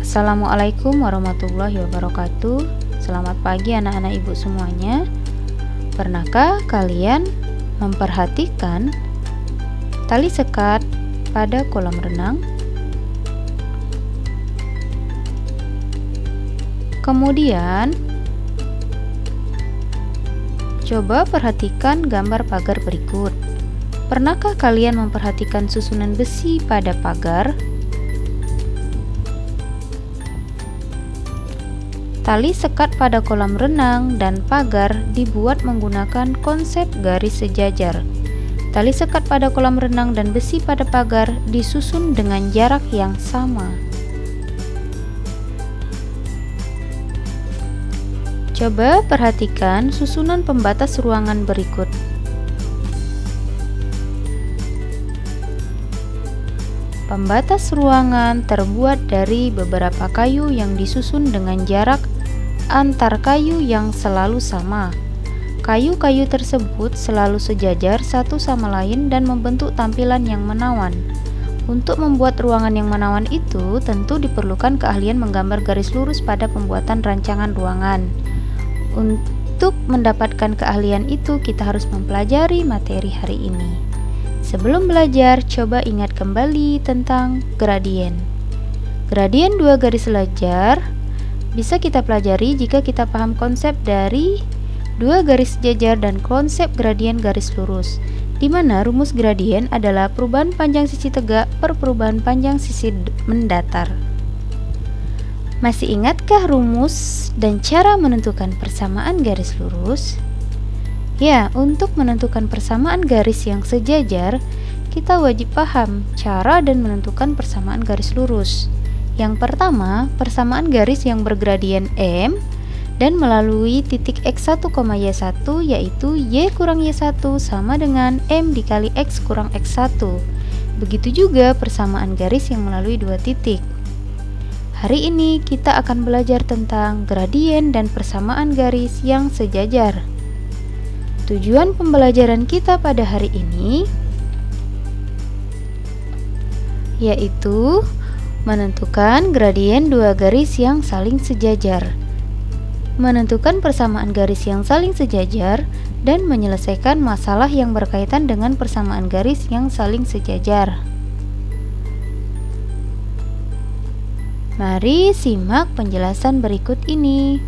Assalamualaikum warahmatullahi wabarakatuh. Selamat pagi anak-anak ibu semuanya. Pernahkah kalian memperhatikan tali sekat pada kolam renang? Kemudian coba perhatikan gambar pagar berikut. Pernahkah kalian memperhatikan susunan besi pada pagar? Tali sekat pada kolam renang dan pagar dibuat menggunakan konsep garis sejajar. Tali sekat pada kolam renang dan besi pada pagar disusun dengan jarak yang sama. Coba perhatikan susunan pembatas ruangan berikut. Pembatas ruangan terbuat dari beberapa kayu yang disusun dengan jarak antar kayu yang selalu sama. Kayu-kayu tersebut selalu sejajar satu sama lain dan membentuk tampilan yang menawan. Untuk membuat ruangan yang menawan itu, tentu diperlukan keahlian menggambar garis lurus pada pembuatan rancangan ruangan. Untuk mendapatkan keahlian itu, kita harus mempelajari materi hari ini. Sebelum belajar, coba ingat kembali tentang gradien. Gradien dua garis sejajar bisa kita pelajari jika kita paham konsep dari dua garis sejajar dan konsep gradien garis lurus, di mana rumus gradien adalah perubahan panjang sisi tegak per perubahan panjang sisi mendatar. Masih ingatkah rumus dan cara menentukan persamaan garis lurus? Ya, untuk menentukan persamaan garis yang sejajar, kita wajib paham cara dan menentukan persamaan garis lurus. Yang pertama, persamaan garis yang bergradien M dan melalui titik X1, Y1, yaitu Y kurang Y1 sama dengan M dikali X kurang X1. Begitu juga persamaan garis yang melalui dua titik. Hari ini kita akan belajar tentang gradien dan persamaan garis yang sejajar. Tujuan pembelajaran kita pada hari ini yaitu menentukan gradien dua garis yang saling sejajar, menentukan persamaan garis yang saling sejajar, dan menyelesaikan masalah yang berkaitan dengan persamaan garis yang saling sejajar. Mari simak penjelasan berikut ini.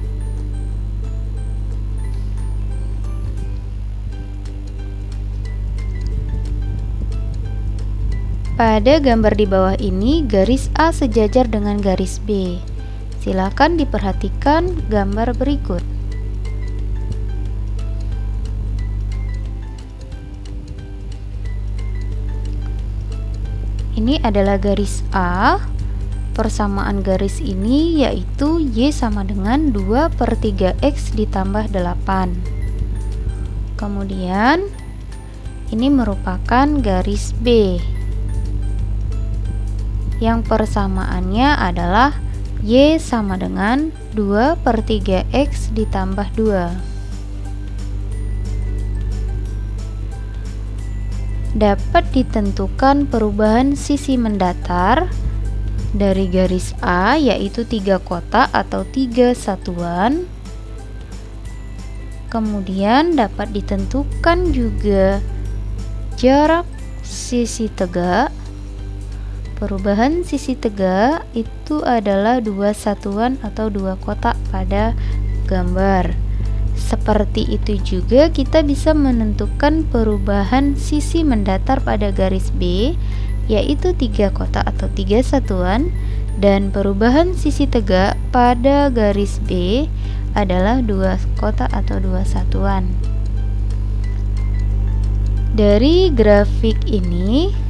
Pada gambar di bawah ini, garis A sejajar dengan garis B. Silakan diperhatikan gambar berikut. Ini adalah garis A. Persamaan garis ini yaitu Y sama dengan 2/3X ditambah 8. Kemudian, ini merupakan garis B, yang persamaannya adalah Y sama dengan 2/3X ditambah 2. Dapat ditentukan perubahan sisi mendatar dari garis A, yaitu 3 kotak atau 3 satuan. Kemudian dapat ditentukan juga jarak sisi tegak. Perubahan sisi tegak itu adalah 2 satuan atau 2 kotak pada gambar. Seperti itu juga kita bisa menentukan perubahan sisi mendatar pada garis B, yaitu 3 kotak atau 3 satuan, dan perubahan sisi tegak pada garis B adalah 2 kotak atau 2 satuan. Dari grafik ini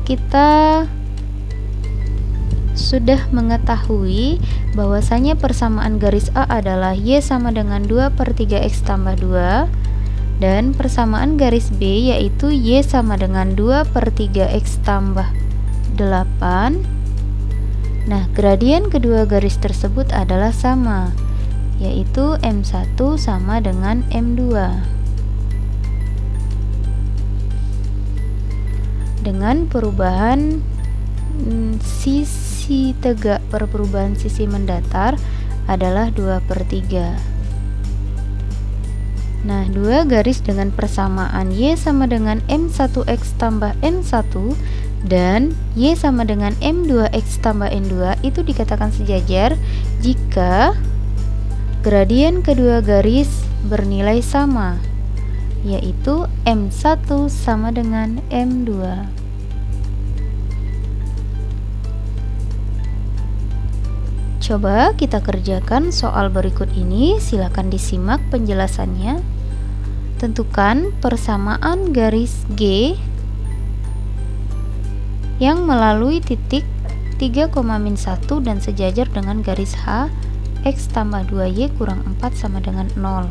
kita sudah mengetahui bahwasanya persamaan garis A adalah Y sama dengan 2/3X tambah 2, dan persamaan garis B yaitu Y sama dengan 2/3X tambah 8. Nah, gradien kedua garis tersebut adalah sama, yaitu M1 sama dengan M2. dengan perubahan sisi tegak per perubahan sisi mendatar adalah 2/3. Nah, dua garis dengan persamaan Y sama dengan M1X tambah N1 dan Y sama dengan M2X tambah N2 itu dikatakan sejajar jika gradien kedua garis bernilai sama, yaitu M1 sama dengan M2. Coba kita kerjakan soal berikut ini, silakan disimak penjelasannya. Tentukan persamaan garis G yang melalui titik 3,-1 dan sejajar dengan garis H X tambah 2Y kurang 4 sama dengan 0.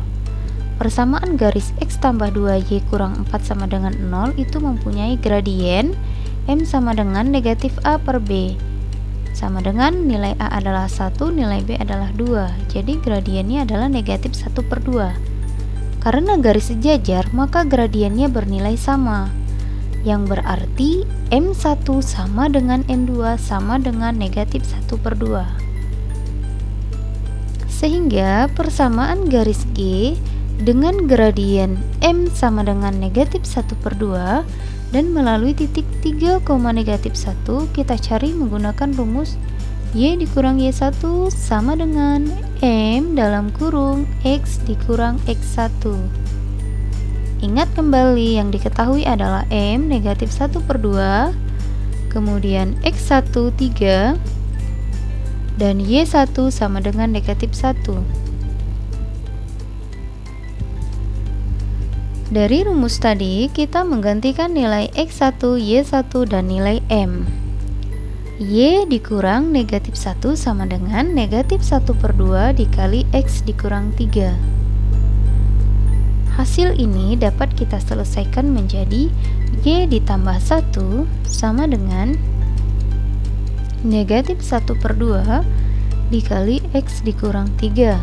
Persamaan garis X tambah 2Y kurang 4 sama dengan 0 itu mempunyai gradien M sama dengan negatif A per B, sama dengan nilai A adalah 1, nilai B adalah 2. Jadi gradiennya adalah negatif 1/2. Karena garis sejajar, maka gradiennya bernilai sama, yang berarti M1 sama dengan M2 sama dengan negatif 1/2. Sehingga persamaan garis G dengan gradien M sama dengan negatif 1/2 dan melalui titik 3,-1 kita cari menggunakan rumus Y dikurang Y1 sama dengan M dalam kurung X dikurang X1. Ingat kembali yang diketahui adalah M negatif 1/2, kemudian X1 3 dan Y1 sama dengan negatif 1. Dari rumus tadi, kita menggantikan nilai X1, Y1, dan nilai M. Y dikurang negatif 1 sama dengan negatif 1/2 dikali X dikurang 3. Hasil ini dapat kita selesaikan menjadi Y ditambah 1 sama dengan negatif 1/2 dikali X dikurang 3.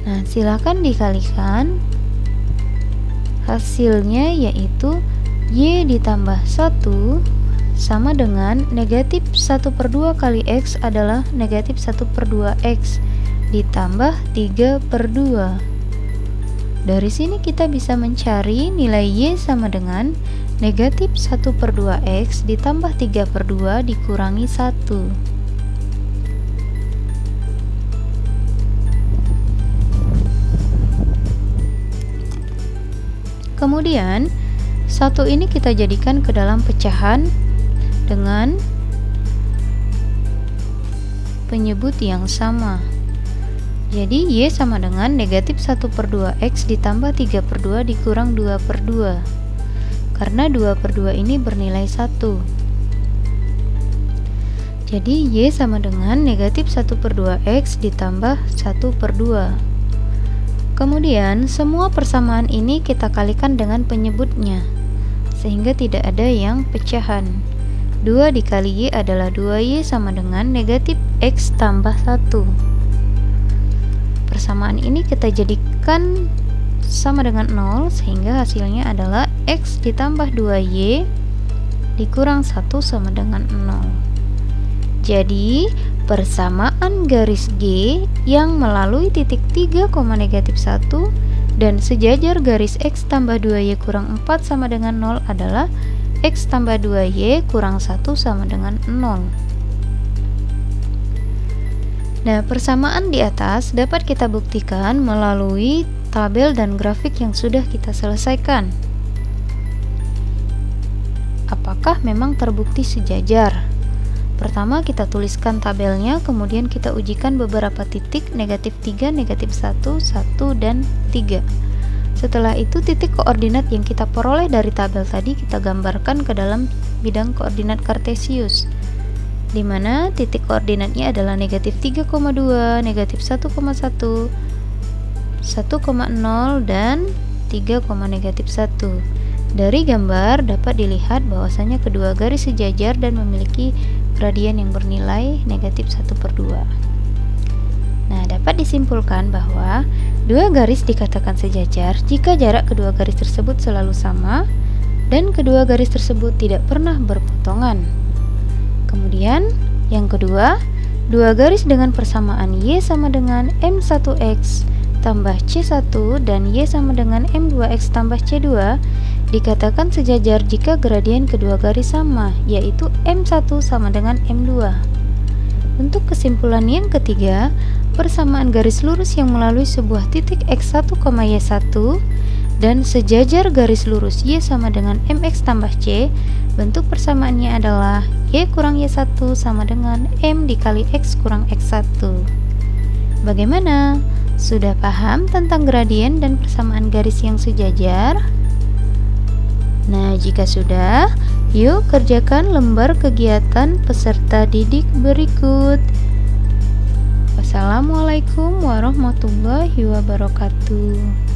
Nah, silakan dikalikan. Hasilnya yaitu Y ditambah 1 sama dengan negatif 1/2 kali X adalah negatif 1/2X ditambah 3/2. Dari sini kita bisa mencari nilai Y sama dengan negatif 1/2X ditambah 3/2 dikurangi 1. Kemudian, 1 ini kita jadikan ke dalam pecahan dengan penyebut yang sama. Jadi, Y sama dengan negatif 1/2X ditambah 3/2 dikurang 2/2. Karena 2/2 ini bernilai 1. Jadi, Y sama dengan negatif 1/2X ditambah 1/2. Kemudian, semua persamaan ini kita kalikan dengan penyebutnya, sehingga tidak ada yang pecahan. 2 dikali Y adalah 2Y sama dengan negatif X tambah 1. Persamaan ini kita jadikan sama dengan 0, sehingga hasilnya adalah X ditambah 2Y dikurang 1 sama dengan 0. Jadi, persamaan garis G yang melalui titik 3,-1 dan sejajar garis X tambah 2Y kurang 4 sama dengan 0 adalah X tambah 2Y kurang 1 sama dengan 0. Nah, persamaan di atas dapat kita buktikan melalui tabel dan grafik yang sudah kita selesaikan. Apakah memang terbukti sejajar? Pertama kita tuliskan tabelnya, kemudian kita ujikan beberapa titik negatif 3, negatif 1, 1, dan 3. Setelah itu titik koordinat yang kita peroleh dari tabel tadi kita gambarkan ke dalam bidang koordinat kartesius, di mana titik koordinatnya adalah negatif 3,2, negatif 1,1, 1,0, dan 3,-1. Dari gambar dapat dilihat bahwasanya kedua garis sejajar dan memiliki gradien yang bernilai negatif 1/2. Nah, dapat disimpulkan bahwa dua garis dikatakan sejajar jika jarak kedua garis tersebut selalu sama dan kedua garis tersebut tidak pernah berpotongan. Kemudian yang kedua, dua garis dengan persamaan Y sama dengan M1X tambah C1 dan Y sama dengan M2X tambah C2 dikatakan sejajar jika gradien kedua garis sama, yaitu M1 sama dengan M2. Untuk kesimpulan yang ketiga, persamaan garis lurus yang melalui sebuah titik X1, Y1 dan sejajar garis lurus Y sama dengan MX tambah C, bentuk persamaannya adalah Y kurang Y1 sama dengan M dikali X kurang X1. Bagaimana? Sudah paham tentang gradien dan persamaan garis yang sejajar? Nah, jika sudah, yuk kerjakan lembar kegiatan peserta didik berikut. Wassalamualaikum warahmatullahi wabarakatuh.